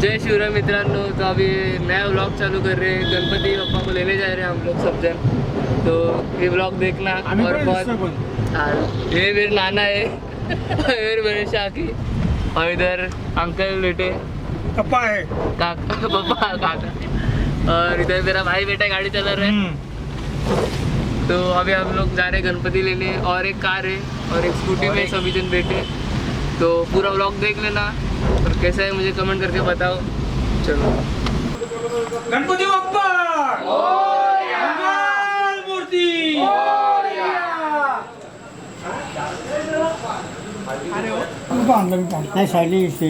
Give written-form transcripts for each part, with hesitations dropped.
जय शिवराय मित्रांनो, तो अभी नया व्लॉग चालू कर रहे हैं। गणपति बप्पा को लेने जा रहे हैं हम लोग सब जन, तो ये व्लॉग देखना। और बहुत ये मेरे नाना है मेरे मनीषा की, और इधर अंकल बेटे पापा है, काका पापा काका, और इधर मेरा भाई बेटा गाड़ी चला रहे हैं। तो अभी हम लोग जा रहे हैं गणपति लेने, और एक कार है और एक स्कूटी में सभी जन बैठे। तो पूरा व्लॉग देख लेना और कैसा है मुझे कमेंट करके बताओ। चलो गणपति बप्पा मंगल मूर्ति। नाही सायली से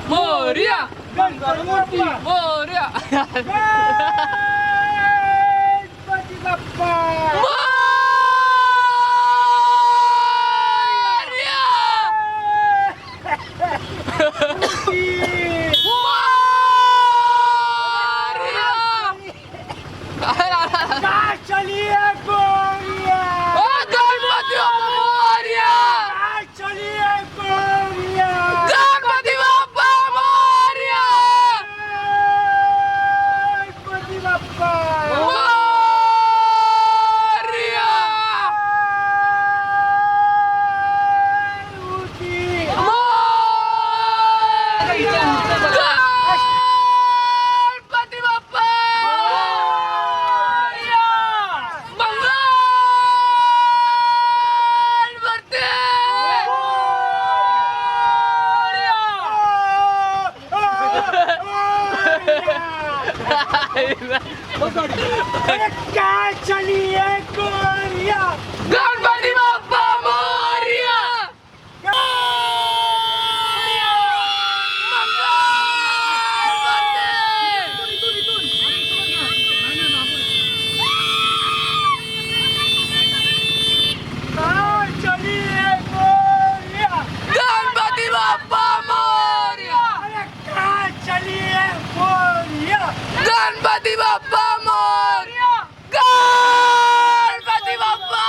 मोरया मोरया गणपति बप्पा चलिए गोरिया, गणपति मोरया, चलिए गोरिया, गणपति बप्पा मोरया, गणपति बप्पा मोरया, गणपति बप्पा क्या चलिए गोरिया, गणपति बप्पा मोरया, चलिए गोरिया, गणपति बप्पा मोरया, चलिए गोरिया, गणपति बप्पा मोरया, गणपति बप्पा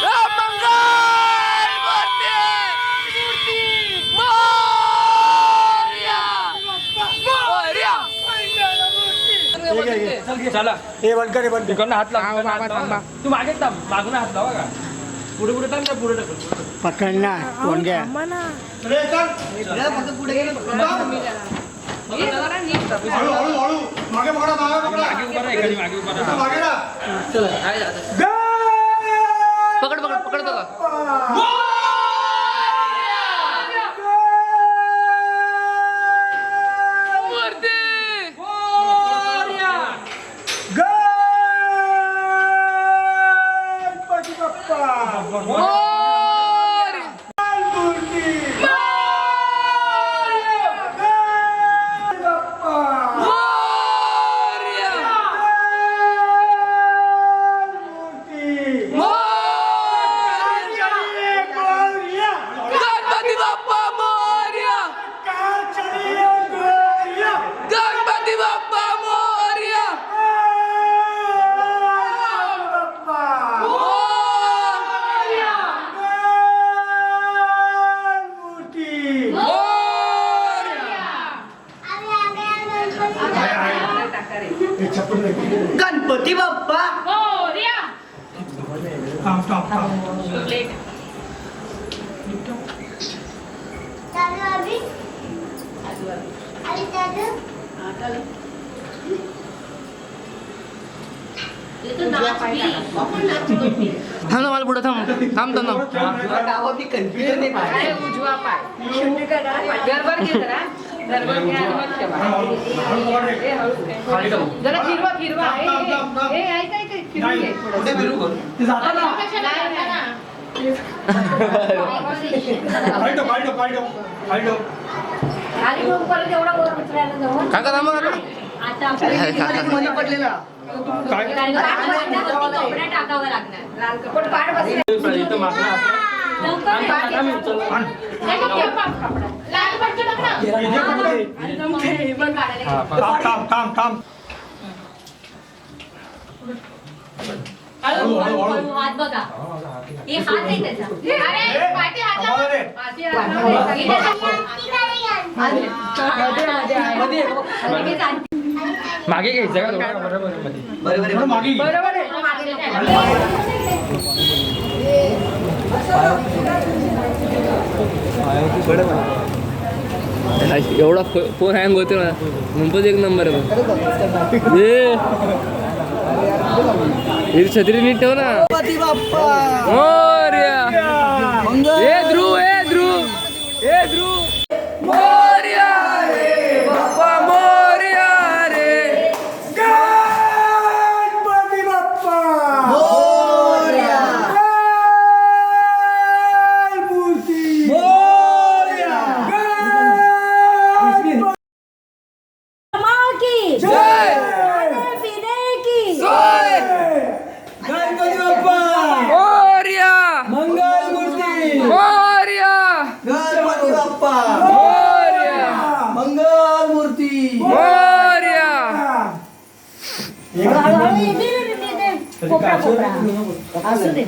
मंगल मोरया मोरया। चला हे बंद कर, बंद कर. हात लाव तू मागे थांब, मागून हात लावा का पुढे पुढे थांब, पुढे ढकल. पकडना कोण घ्या मागे पकडा, मागे उभा राहा, एखादी मागे उभा राहा. पकड पकड पकड बघा. गणपति बप्पा गणपती बाप्पा थांब ना, मला पुढे थांब थांब थांब कन्फ्युजन आहे. उजवा पाय गरबर घे जरा, गरबर घे आणि मग ठेवा. जरा फिरवा फिरवा. ए ऐक ऐक फिरून घे थोडं. खाली मग परत एवढा वर उचलायला जाऊ. काका थांबा काका. आता मध्ये पडलेला कपडे टाकावं लागणार लाल कपडे पाठ बसले इथं मागणं आपलं. लाल पट्टी टाक ना. थांब हात बघा हे हात आहे त्याचा अरे पाठी हात लाव. पाठी हात लाव. मागे घ्यायचं का तुम्हाला बरोबर आहे मध्ये. बरोबर आहे. एवढा फोन हँग होते ना मुंबईत एक नंबर आहे बघ. हे छत्री नीट ठेव ना. मोरया. ए ध्रुव मोरया रे बाप्पा मोरया रे. गणपती बाप्पा मूर्ती जय सोय गणपती बाप्पा मोरया मंगल मूर्ती मोरया गणपती बाप्पा मोरया मंगल मूर्ती मोरया. कोपरा असू दे.